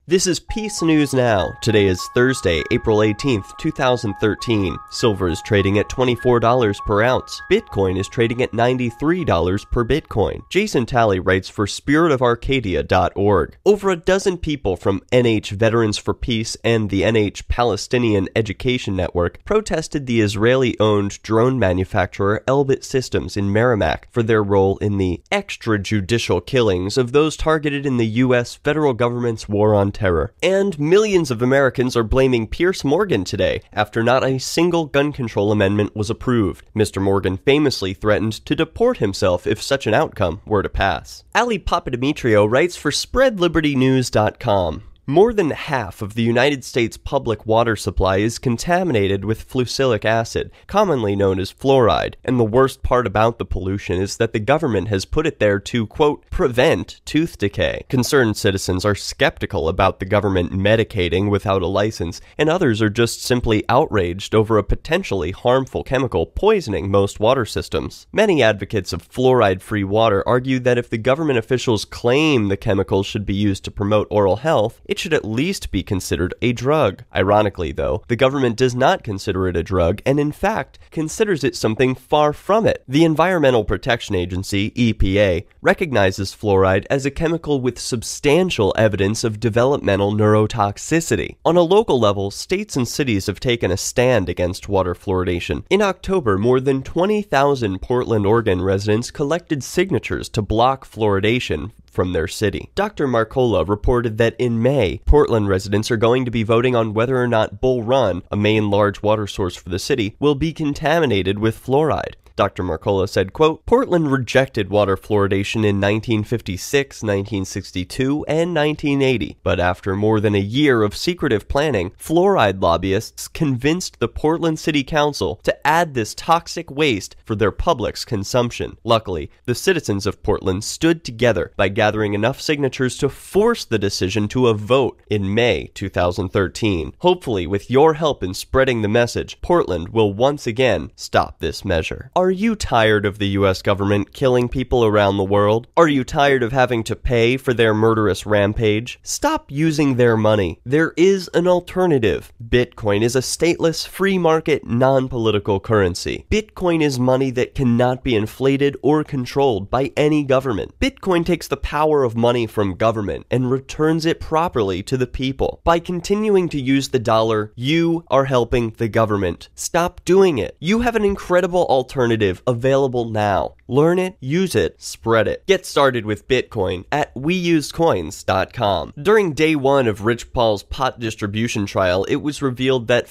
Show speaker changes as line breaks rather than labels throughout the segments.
This is Peace News Now. Today is Thursday, April 18th, 2013. Silver is trading at $24 per ounce. Bitcoin is trading at $93 per Bitcoin. Jason Talley writes for SpiritofArcadia.org. Over a dozen people from NH Veterans for Peace and the NH Palestinian Education Network protested the Israeli-owned drone manufacturer Elbit Systems in Merrimack for their role in the extrajudicial killings of those targeted in the U.S. federal government's war on terror. And millions of Americans are blaming Piers Morgan today after not a single gun control amendment was approved. Mr. Morgan famously threatened to deport himself if such an outcome were to pass. Ali Papadimitriou writes for SpreadLibertyNews.com. More than half of the United States public water supply is contaminated with fluoxylic acid, commonly known as fluoride, and the worst part about the pollution is that the government has put it there to, quote, prevent tooth decay. Concerned citizens are skeptical about the government medicating without a license, and others are just simply outraged over a potentially harmful chemical poisoning most water systems. Many advocates of fluoride-free water argue that if the government officials claim the chemicals should be used to promote oral health, it should at least be considered a drug. Ironically, though, the government does not consider it a drug and, in fact, considers it something far from it. The Environmental Protection Agency, EPA, recognizes fluoride as a chemical with substantial evidence of developmental neurotoxicity. On a local level, states and cities have taken a stand against water fluoridation. In October, more than 20,000 Portland, Oregon residents collected signatures to block fluoridation from their city. Dr. Marcola reported that in May, Portland residents are going to be voting on whether or not Bull Run, a main large water source for the city, will be contaminated with fluoride. Dr. Marcola said, quote, Portland rejected water fluoridation in 1956, 1962, and 1980, but after more than a year of secretive planning, fluoride lobbyists convinced the Portland City Council to add this toxic waste for their public's consumption. Luckily, the citizens of Portland stood together by gathering enough signatures to force the decision to a vote in May 2013. Hopefully, with your help in spreading the message, Portland will once again stop this measure. Are you tired of the U.S. government killing people around the world? Are you tired of having to pay for their murderous rampage? Stop using their money. There is an alternative. Bitcoin is a stateless, free market, non-political currency. Bitcoin is money that cannot be inflated or controlled by any government. Bitcoin takes the power of money from government and returns it properly to the people. By continuing to use the dollar, you are helping the government. Stop doing it. You have an incredible alternative available now. Learn it, use it, spread it. Get started with Bitcoin at weusecoins.com. During day one of Rich Paul's pot distribution trial, it was revealed that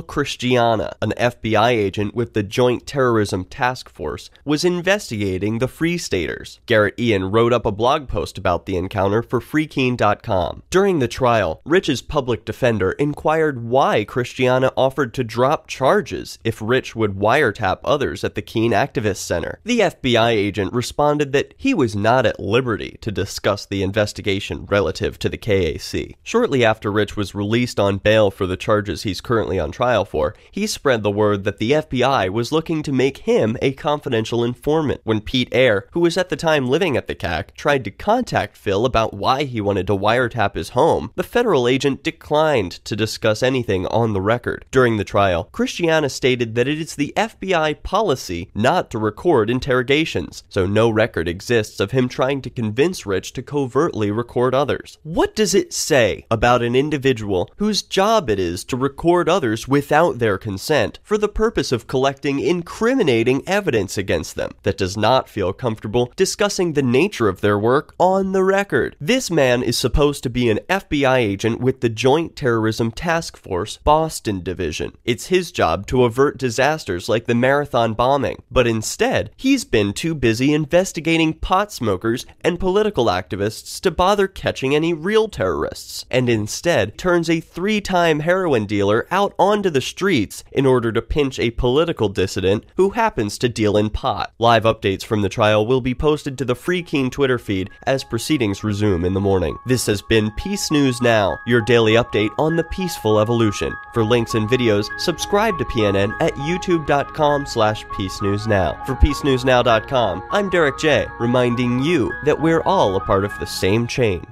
Christiana, an FBI agent with the Joint Terrorism Task Force, was investigating the Free Staters. Garrett Ian wrote up a blog post about the encounter for freekeen.com. During the trial, Rich's public defender inquired why Christiana offered to drop charges if Rich would wiretap others at the Keene Activist Center. The FBI agent responded that he was not at liberty to discuss the investigation relative to the KAC. Shortly after Rich was released on bail for the charges he's currently on trial for, he spread the word that the FBI was looking to make him a confidential informant. When Pete Eyre, who was at the time living at the CAC, tried to contact Phil about why he wanted to wiretap his home, the federal agent declined to discuss anything on the record. During the trial, Christiana stated that it is the FBI policy not to record interrogations, so no record exists of him trying to convince Rich to covertly record others. What does it say about an individual whose job it is to record others without their consent for the purpose of collecting incriminating evidence against them that does not feel comfortable discussing the nature of their work on the record? This man is supposed to be an FBI agent with the Joint Terrorism Task Force Boston Division. It's his job to avert disasters like the Marathon bombing, but instead, he's been too busy investigating pot smokers and political activists to bother catching any real terrorists, and instead turns a 3-time heroin dealer out onto the streets in order to pinch a political dissident who happens to deal in pot. Live updates from the trial will be posted to the Free Keene Twitter feed as proceedings resume in the morning. This has been Peace News Now, your daily update on the peaceful evolution. For links and videos, subscribe to PNN at youtube.com/peacenewsnow. For peacenewsnow.com, I'm Derek J, reminding you that we're all a part of the same chain.